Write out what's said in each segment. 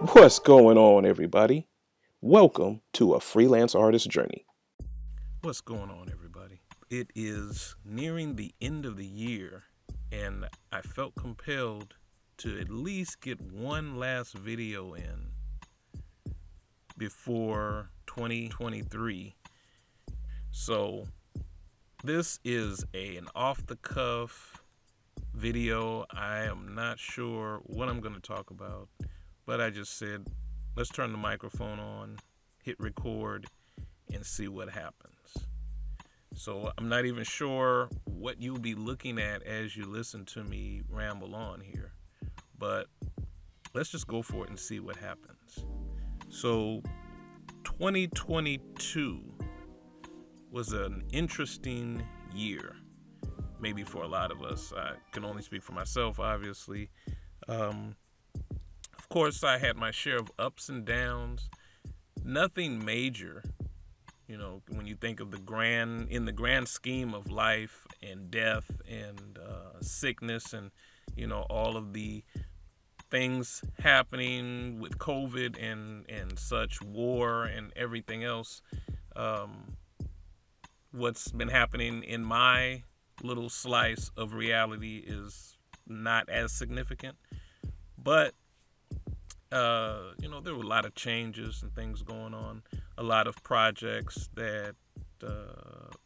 What's going on, everybody? Welcome to a freelance artist journey. What's going on, everybody? It is nearing the end of the year, and I felt compelled to at least get one last video in before 2023. So, this is an off the cuff video. I am not sure what I'm going to talk about, but I just said, let's turn the microphone on, hit record, and see what happens. So I'm not even sure what you'll be looking at as you listen to me ramble on here, but let's just go for it and see what happens. So 2022 was an interesting year, maybe for a lot of us. I can only speak for myself, obviously. Of course, I had my share of ups and downs, nothing major. When you think of in the grand scheme of life and death and sickness and, all of the things happening with COVID and such, war and everything else, what's been happening in my little slice of reality is not as significant. But there were a lot of changes and things going on, a lot of projects that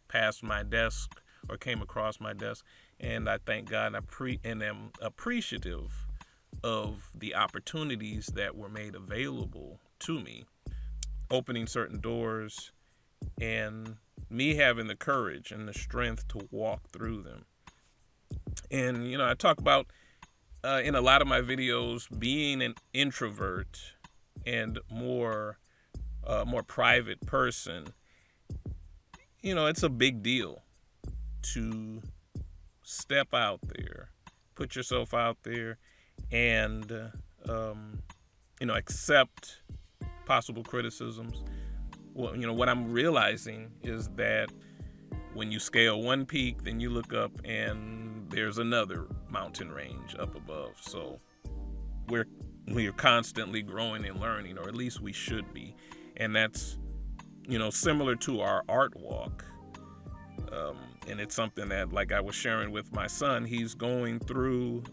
passed my desk or came across my desk, and I thank God and am appreciative of the opportunities that were made available to me, opening certain doors, and me having the courage and the strength to walk through them. And I talk about in a lot of my videos being an introvert and more private person. It's a big deal to step out there, put yourself out there, and accept possible criticisms. Well, what I'm realizing is that when you scale one peak, then you look up and there's another mountain range up above. So we're constantly growing and learning, or at least we should be. And that's, similar to our art walk. And it's something that, like I was sharing with my son, he's going through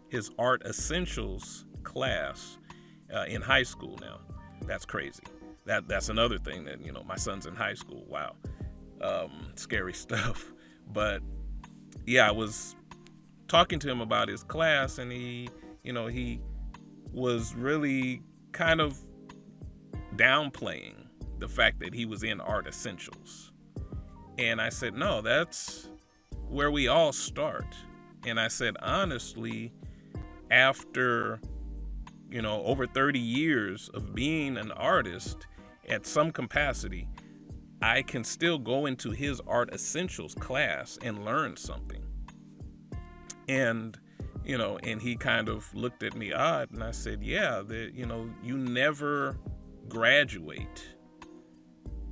his art essentials class in high school now. That's crazy. That's another thing that, my son's in high school. Wow. Scary stuff. But yeah, I was talking to him about his class, and he was really kind of downplaying the fact that he was in art essentials. And I said, no, that's where we all start. And I said, honestly, after, over 30 years of being an artist at some capacity, I can still go into his art essentials class and learn something. And, and he kind of looked at me odd, and I said, yeah, you never graduate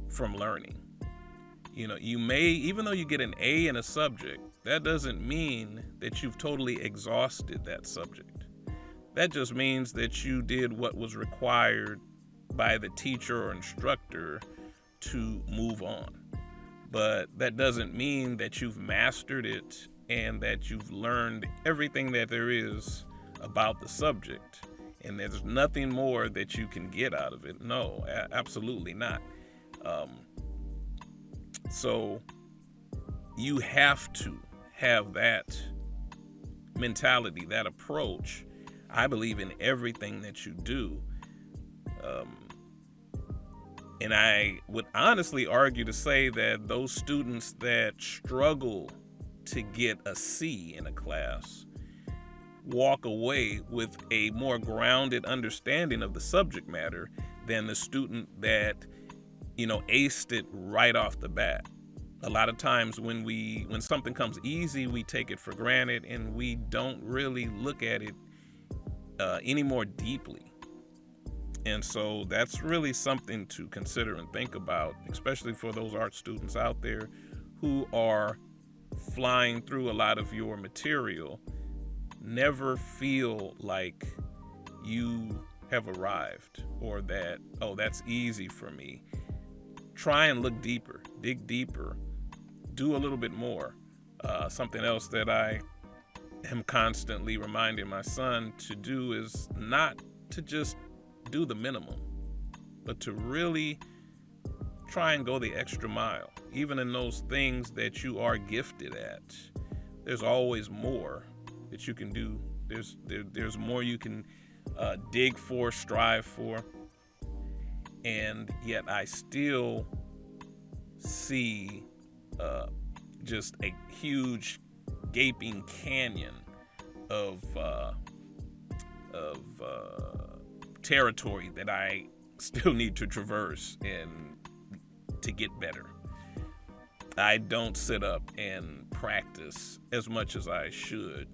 from learning. You may, even though you get an A in a subject, that doesn't mean that you've totally exhausted that subject. That just means that you did what was required by the teacher or instructor to move on. But that doesn't mean that you've mastered it and that you've learned everything that there is about the subject, and there's nothing more that you can get out of it. No, absolutely not. So you have to have that mentality, that approach, I believe, in everything that you do. And I would honestly argue to say that those students that struggle to get a C in a class walk away with a more grounded understanding of the subject matter than the student that, aced it right off the bat. A lot of times when something comes easy, we take it for granted and we don't really look at it any more deeply. And so that's really something to consider and think about, especially for those art students out there who are flying through a lot of your material. Never feel like you have arrived, or that, oh, that's easy for me. Try and look deeper, dig deeper, do a little bit more. Something else that I am constantly reminding my son to do is not to just do the minimum, but to really try and go the extra mile. Even in those things that you are gifted at, there's always more that you can do. There's more you can dig for, strive for. And yet I still see just a huge gaping canyon of territory that I still need to traverse and to get better. I don't sit up and practice as much as I should.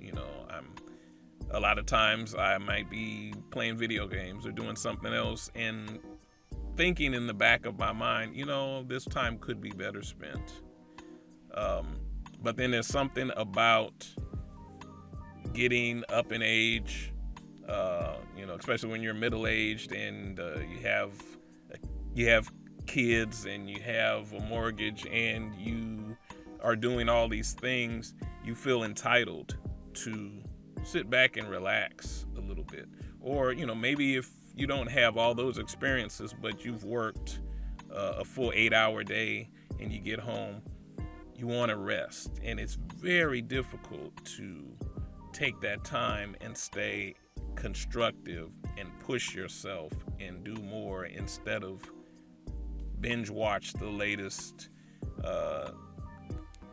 A lot of times I might be playing video games or doing something else and thinking in the back of my mind, this time could be better spent. But then there's something about getting up in age, especially when you're middle-aged and you have kids and you have a mortgage and you are doing all these things. You feel entitled to sit back and relax a little bit. Or, maybe if you don't have all those experiences, but you've worked a full 8-hour day and you get home, you want to rest. And it's very difficult to take that time and stay constructive and push yourself and do more instead of binge watch the latest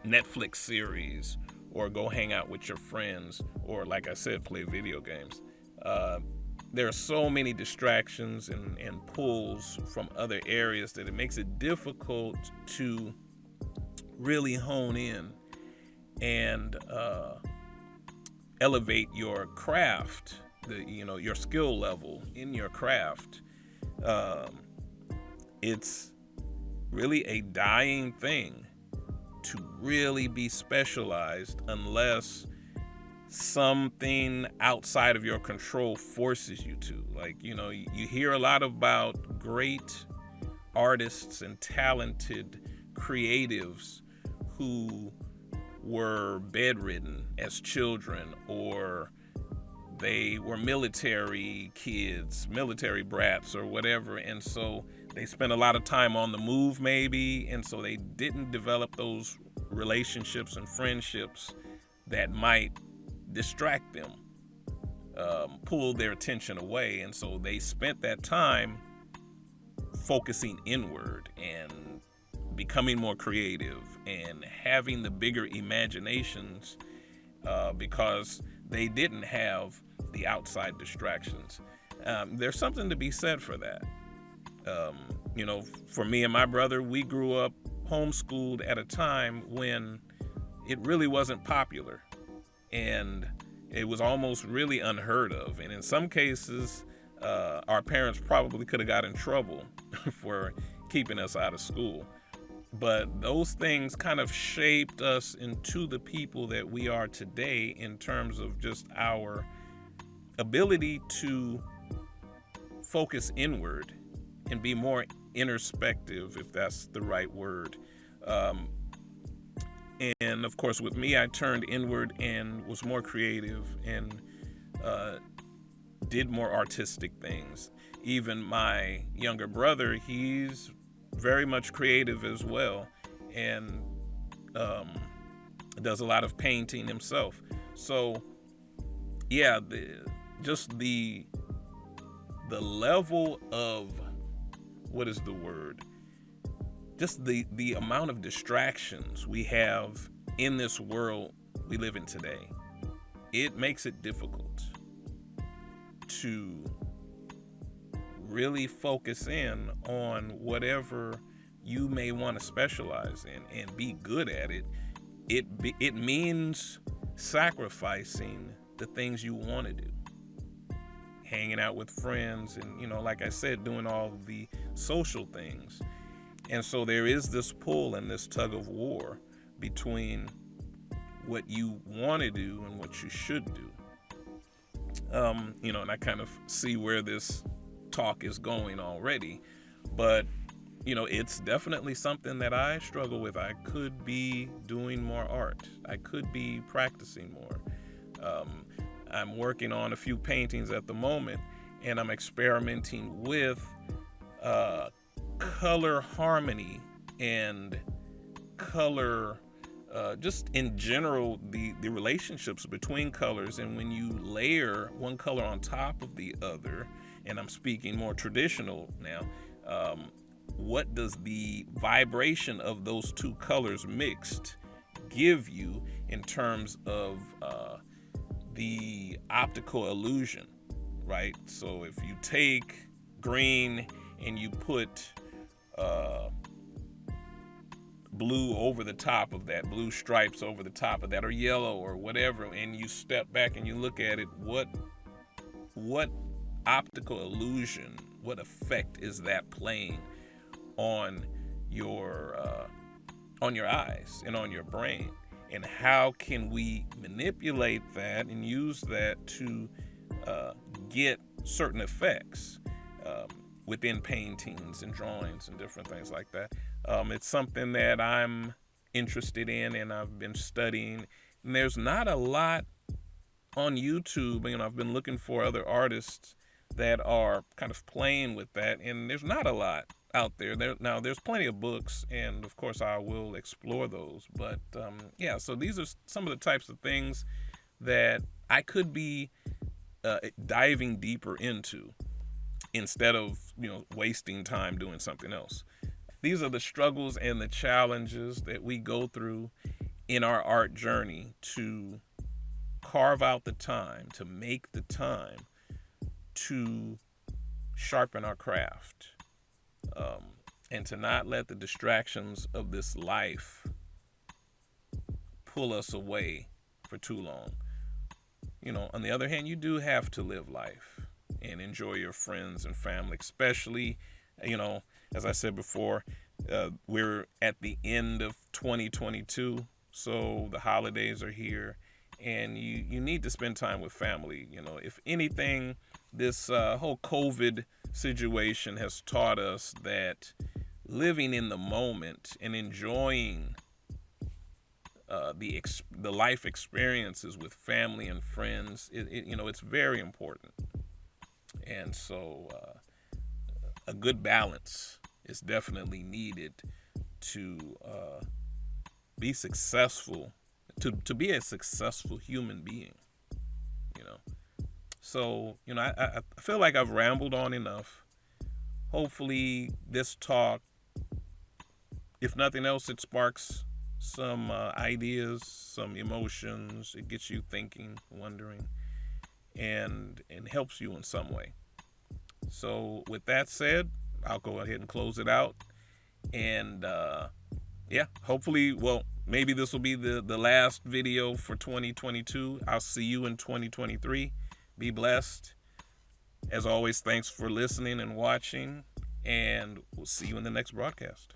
Netflix series or go hang out with your friends or, like I said, play video games. There are so many distractions and pulls from other areas that it makes it difficult to really hone in and elevate your craft, your skill level in your craft. It's really a dying thing to really be specialized unless something outside of your control forces you to. Like, you hear a lot about great artists and talented creatives who were bedridden as children, or they were military kids, military brats or whatever, and so they spent a lot of time on the move maybe, and so they didn't develop those relationships and friendships that might distract them, pull their attention away, and so they spent that time focusing inward and becoming more creative and having the bigger imaginations because they didn't have the outside distractions. There's something to be said for that. For me and my brother, we grew up homeschooled at a time when it really wasn't popular and it was almost really unheard of. And in some cases, our parents probably could have got in trouble for keeping us out of school. But those things kind of shaped us into the people that we are today in terms of just our ability to focus inward and be more introspective, if that's the right word. And of course, with me, I turned inward and was more creative and did more artistic things. Even my younger brother, he's very much creative as well, and does a lot of painting himself. So yeah, the level of, what is the word? Just the amount of distractions we have in this world we live in today, it makes it difficult to really focus in on whatever you may want to specialize in and be good at it. It means sacrificing the things you want to do, hanging out with friends and, like I said, doing all the social things. And so there is this pull and this tug of war between what you want to do and what you should do. And I kind of see where this talk is going already. But it's definitely something that I struggle with. I could be doing more art. I could be practicing more. I'm working on a few paintings at the moment, and I'm experimenting with color harmony and color, just in general, the relationships between colors. And when you layer one color on top of the other, and I'm speaking more traditional now, what does the vibration of those two colors mixed give you in terms of the optical illusion, right? So if you take green and you put blue over the top of that, blue stripes over the top of that, or yellow or whatever, and you step back and you look at it, what optical illusion, what effect is that playing on your eyes and on your brain? And how can we manipulate that and use that to get certain effects within paintings and drawings and different things like that? It's something that I'm interested in, and I've been studying. And there's not a lot on YouTube. I've been looking for other artists that are kind of playing with that, and there's not a lot out there. Now, there's plenty of books, and of course I will explore those. But so these are some of the types of things that I could be diving deeper into instead of wasting time doing something else. These are the struggles and the challenges that we go through in our art journey, to carve out the time, to make the time to sharpen our craft, and to not let the distractions of this life pull us away for too long. On the other hand, you do have to live life and enjoy your friends and family, especially, as I said before, we're at the end of 2022, so the holidays are here, and you need to spend time with family. If anything, this whole COVID situation has taught us that living in the moment and enjoying the life experiences with family and friends, it's very important. And so a good balance is definitely needed to be successful, to be a successful human being. So I feel like I've rambled on enough. Hopefully this talk, if nothing else, it sparks some ideas, some emotions. It gets you thinking, wondering, and helps you in some way. So with that said, I'll go ahead and close it out. And hopefully, maybe this will be the last video for 2022. I'll see you in 2023. Be blessed. As always, thanks for listening and watching, and we'll see you in the next broadcast.